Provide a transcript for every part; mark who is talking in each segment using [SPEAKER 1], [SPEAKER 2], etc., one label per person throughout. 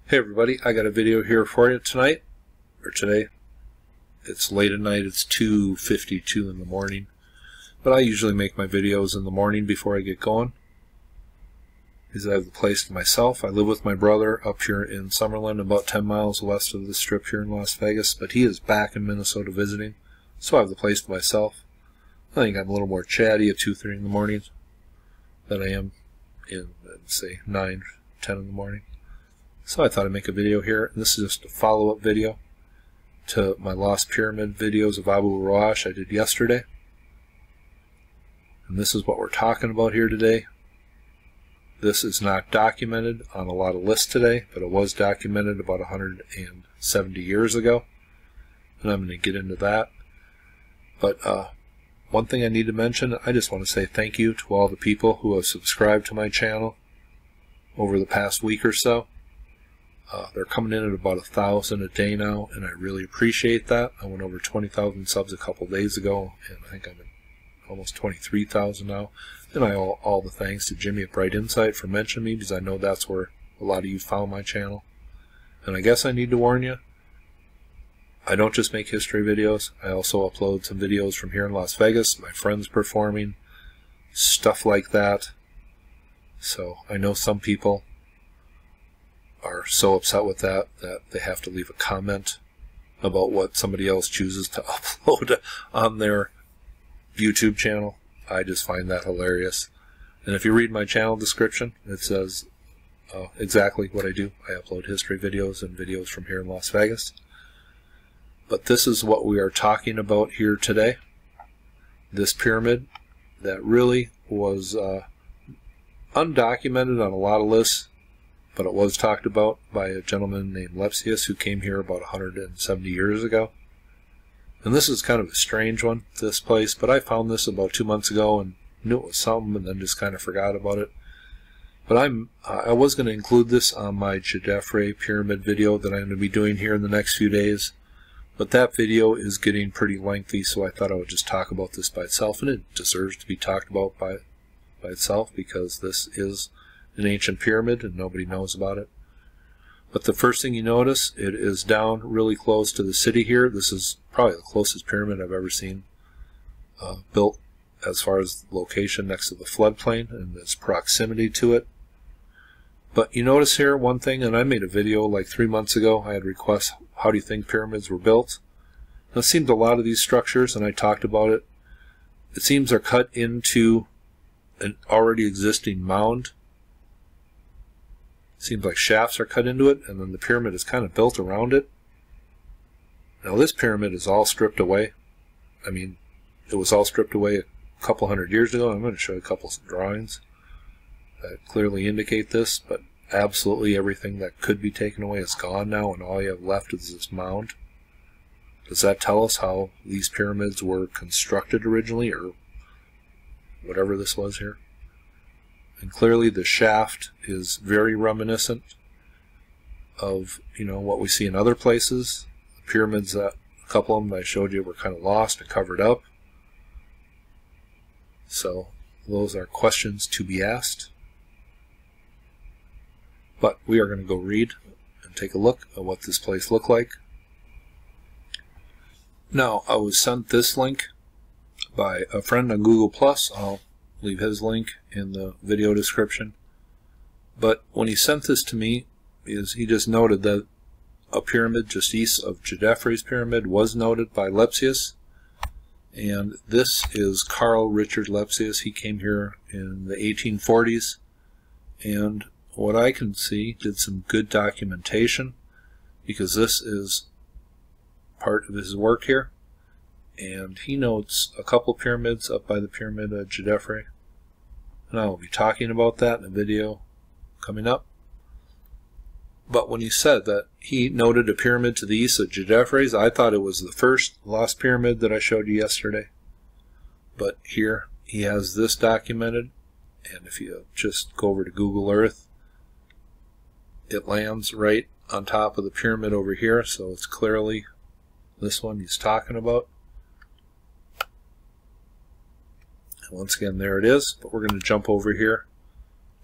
[SPEAKER 1] Hey everybody, I got a video here for you tonight, or today. It's late at night, it's 2:52 in the morning, but I usually make my videos in the morning before I get going, because I have the place to myself. I live with my brother up here in Summerlin, about 10 miles west of the Strip here in Las Vegas, but he is back in Minnesota visiting, so I have the place to myself. I think I'm a little more chatty at 2-3 in the morning than I am in, say, 9-10 in the morning. So I thought I'd make a video here, and this is just a follow-up video to my Lost Pyramid videos of Abu Rawash I did yesterday. And this is what we're talking about here today. This is not documented on a lot of lists today, but it was documented about 170 years ago. And I'm going to get into that. But one thing I need to mention, I just want to say thank you to all the people who have subscribed to my channel over the past week or so. They're coming in at about 1,000 a day now, and I really appreciate that. I went over 20,000 subs a couple days ago, and I think I'm at almost 23,000 now. And I owe all the thanks to Jimmy at Bright Insight for mentioning me, because I know that's where a lot of you found my channel. And I guess I need to warn you, I don't just make history videos. I also upload some videos from here in Las Vegas, my friends performing, stuff like that. So I know some people are so upset with that they have to leave a comment about what somebody else chooses to upload on their YouTube channel. I just find that hilarious. And if you read my channel description, it says exactly what I do. I upload history videos and videos from here in Las Vegas. But this is what we are talking about here today. This pyramid that really was undocumented on a lot of lists, but it was talked about by a gentleman named Lepsius who came here about 170 years ago. And this is kind of a strange one, this place, but I found this about 2 months ago and knew it was something and then just kind of forgot about it. But I was going to include this on my Jedefre pyramid video that I'm going to be doing here in the next few days. But that video is getting pretty lengthy, so I thought I would just talk about this by itself, and it deserves to be talked about by itself because this is an ancient pyramid and nobody knows about it. But the first thing you notice, it is down really close to the city here. This is probably the closest pyramid I've ever seen built as far as location next to the floodplain and its proximity to it. But you notice here one thing, and I made a video like 3 months ago. I had requests, how do you think pyramids were built? And it seemed a lot of these structures, and I talked about it, it seems they're cut into an already existing mound. Seems like shafts are cut into it, and then the pyramid is kind of built around it. Now this pyramid is all stripped away. I mean, it was all stripped away a couple hundred years ago. I'm going to show you a couple of drawings that clearly indicate this, but absolutely everything that could be taken away is gone now, and all you have left is this mound. Does that tell us how these pyramids were constructed originally, or whatever this was here? And clearly the shaft is very reminiscent of, what we see in other places. The pyramids, that a couple of them I showed you were kind of lost and covered up. So those are questions to be asked. But we are going to go read and take a look at what this place looked like. Now, I was sent this link by a friend on Google+. I'll leave his link in the video description. But when he sent this to me, he just noted that a pyramid just east of Jedefre's pyramid was noted by Lepsius. And this is Carl Richard Lepsius. He came here in the 1840s. And what I can see, did some good documentation, because this is part of his work here. And he notes a couple pyramids up by the pyramid of Jedefre. And I will be talking about that in a video coming up. But when he said that he noted a pyramid to the east of Jedefre's, I thought it was the first lost pyramid that I showed you yesterday. But here he has this documented, and if you just go over to Google Earth, it lands right on top of the pyramid over here, so it's clearly this one he's talking about. And once again, there it is, but we're going to jump over here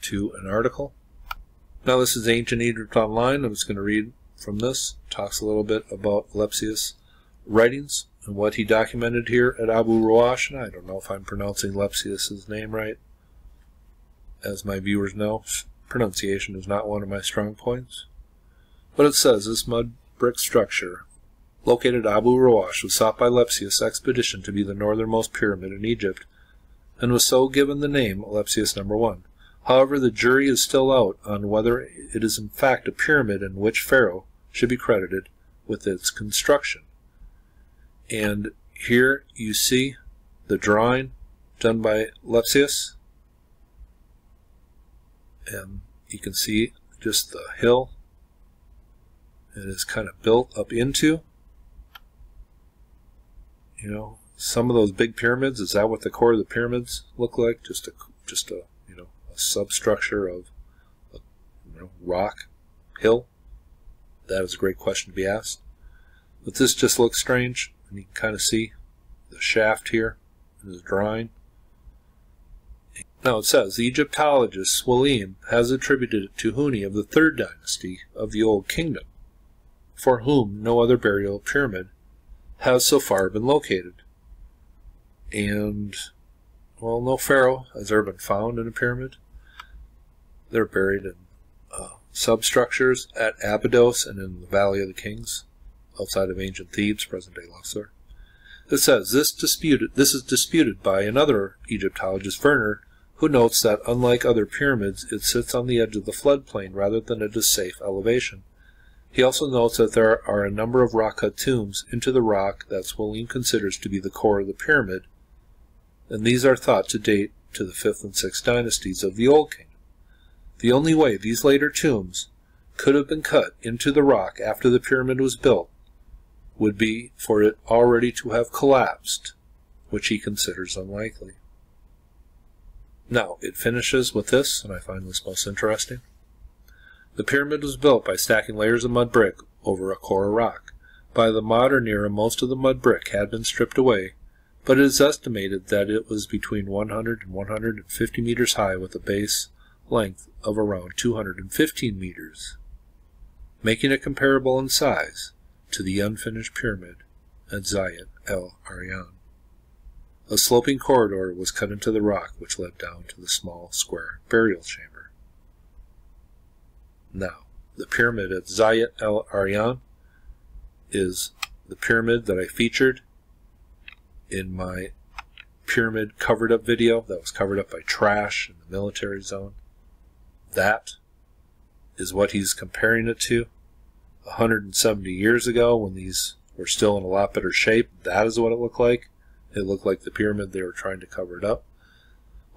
[SPEAKER 1] to an article. Now this is Ancient Egypt Online. I'm just going to read from this. Talks a little bit about Lepsius' writings and what he documented here at Abu Rawash. And I don't know if I'm pronouncing Lepsius' name right. As my viewers know, pronunciation is not one of my strong points. But it says, this mud brick structure located at Abu Rawash was thought by Lepsius' expedition to be the northernmost pyramid in Egypt, and was so given the name Lepsius No. 1. However, the jury is still out on whether it is in fact a pyramid and which pharaoh should be credited with its construction. And here you see the drawing done by Lepsius, and you can see just the hill it is kind of built up into. You know, some of those big pyramids, is that what the core of the pyramids look like? Just a you know, a substructure of a, you know, rock hill? That is a great question to be asked. But this just looks strange, and you can kind of see the shaft here in his drawing. Now it says, the Egyptologist Swalim has attributed it to Huni of the 3rd dynasty of the Old Kingdom, for whom no other burial pyramid has so far been located. And, well, no pharaoh has ever been found in a pyramid. They're buried in substructures at Abydos and in the Valley of the Kings, outside of ancient Thebes, present-day Luxor. It says, this is disputed by another Egyptologist, Werner, who notes that, unlike other pyramids, it sits on the edge of the floodplain rather than at a safe elevation. He also notes that there are a number of rock-cut tombs into the rock that Swalim considers to be the core of the pyramid, and these are thought to date to the 5th and 6th dynasties of the Old Kingdom. The only way these later tombs could have been cut into the rock after the pyramid was built would be for it already to have collapsed, which he considers unlikely. Now, it finishes with this, and I find this most interesting. The pyramid was built by stacking layers of mud brick over a core of rock. By the modern era, most of the mud brick had been stripped away, but it is estimated that it was between 100 and 150 meters high with a base length of around 215 meters, making it comparable in size to the unfinished pyramid at Zayat el-Aryan. A sloping corridor was cut into the rock which led down to the small square burial chamber. Now, the pyramid at Zayat el-Aryan is the pyramid that I featured in my pyramid covered up video that was covered up by trash in the military zone. That is what he's comparing it to. 170 years ago, when these were still in a lot better shape, that is what it looked like. It looked like the pyramid they were trying to cover it up.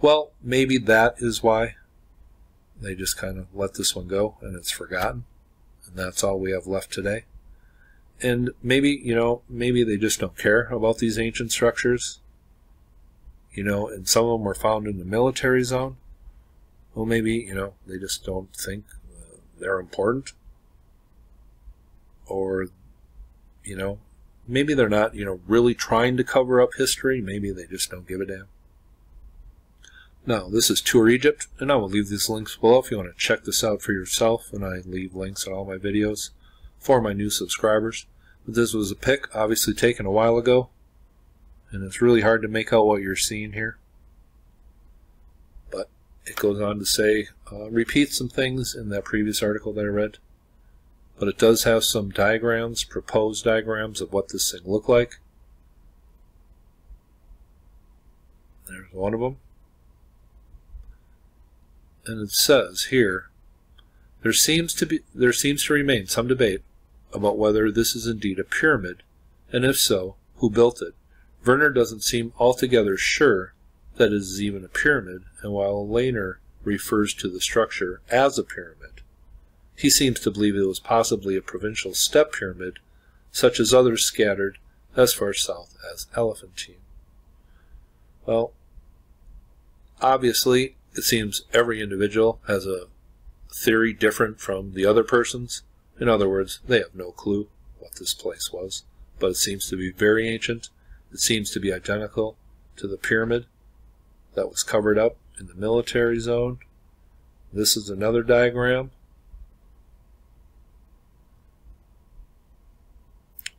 [SPEAKER 1] Well, maybe that is why they just kind of let this one go and it's forgotten. And that's all we have left today. And maybe, you know, maybe they just don't care about these ancient structures. You know, and some of them were found in the military zone. Well, maybe, you know, they just don't think they're important. Or, you know, maybe they're not, you know, really trying to cover up history. Maybe they just don't give a damn. Now, this is Tour Egypt, and I will leave these links below if you want to check this out for yourself, and I leave links on all my videos for my new subscribers. But this was a pic, obviously taken a while ago, and it's really hard to make out what you're seeing here. But it goes on to say, repeat some things in that previous article that I read. But it does have some diagrams, proposed diagrams of what this thing looked like. There's one of them. And it says here, there seems to remain some debate about whether this is indeed a pyramid, and if so, who built it. Werner doesn't seem altogether sure that it is even a pyramid, and while Lehner refers to the structure as a pyramid, he seems to believe it was possibly a provincial step pyramid, such as others scattered as far south as Elephantine. Well, obviously, it seems every individual has a theory different from the other person's. In other words, they have no clue what this place was, but it seems to be very ancient. It seems to be identical to the pyramid that was covered up in the military zone. This is another diagram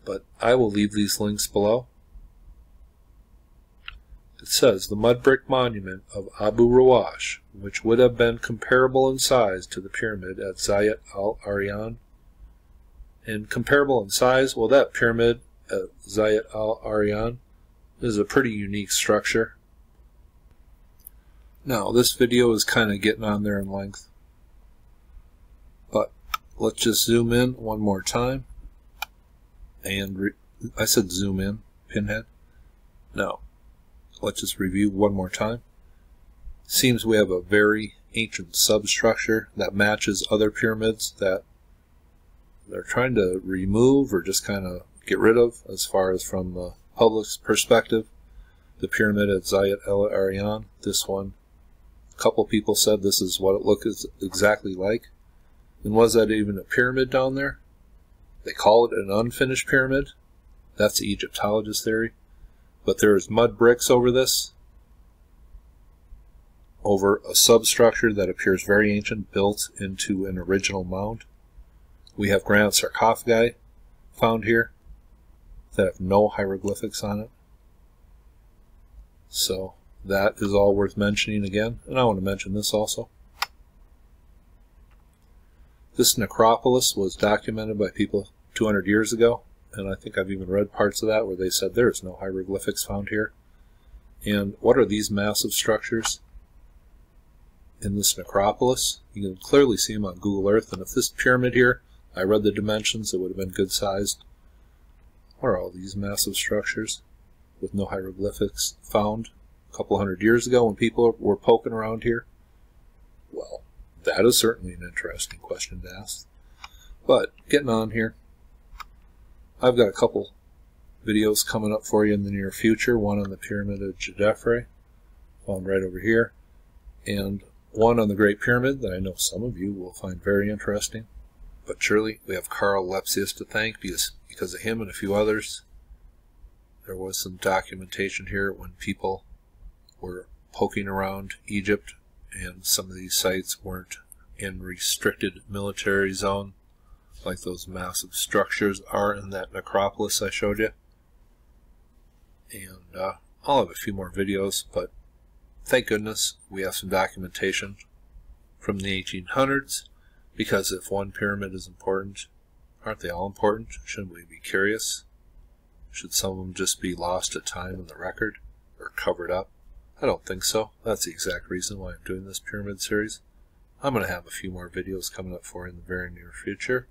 [SPEAKER 1] but I will leave these links below. It says the mud brick monument of Abu Rawash, which would have been comparable in size to the pyramid at Zayat al-Aryan. And comparable in size, well, that pyramid at Zayat al-Aryan is a pretty unique structure. Now, this video is kind of getting on there in length, but let's just zoom in one more time. And I said zoom in, pinhead. No. Let's just review one more time. Seems we have a very ancient substructure that matches other pyramids that they're trying to remove or just kind of get rid of as far as from the public's perspective. The pyramid at Zayat al-Aryan, this one, a couple people said this is what it looks exactly like. And was that even a pyramid down there? They call it an unfinished pyramid. That's the Egyptologist theory. But there's mud bricks over this, over a substructure that appears very ancient, built into an original mound. We have granite sarcophagi found here that have no hieroglyphics on it. So that is all worth mentioning again. And I want to mention this also. This necropolis was documented by people 200 years ago. And I think I've even read parts of that where they said there is no hieroglyphics found here. And what are these massive structures in this necropolis? You can clearly see them on Google Earth. And if this pyramid here, I read the dimensions, it would have been good sized. What are all these massive structures with no hieroglyphics found a couple hundred years ago when people were poking around here? Well, that is certainly an interesting question to ask. But getting on here. I've got a couple videos coming up for you in the near future. One on the Pyramid of Djedefre, found right over here, and one on the Great Pyramid that I know some of you will find very interesting. But surely we have Carl Lepsius to thank because of him and a few others. There was some documentation here when people were poking around Egypt and some of these sites weren't in restricted military zone, like those massive structures are in that necropolis I showed you. And I'll have a few more videos, but thank goodness we have some documentation from the 1800s, because if one pyramid is important, aren't they all important? Shouldn't we be curious? Should some of them just be lost to time in the record, or covered up? I don't think so. That's the exact reason why I'm doing this pyramid series. I'm going to have a few more videos coming up for you in the very near future.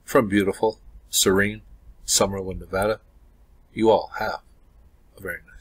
[SPEAKER 1] From beautiful, serene Summerlin, Nevada, you all have a very nice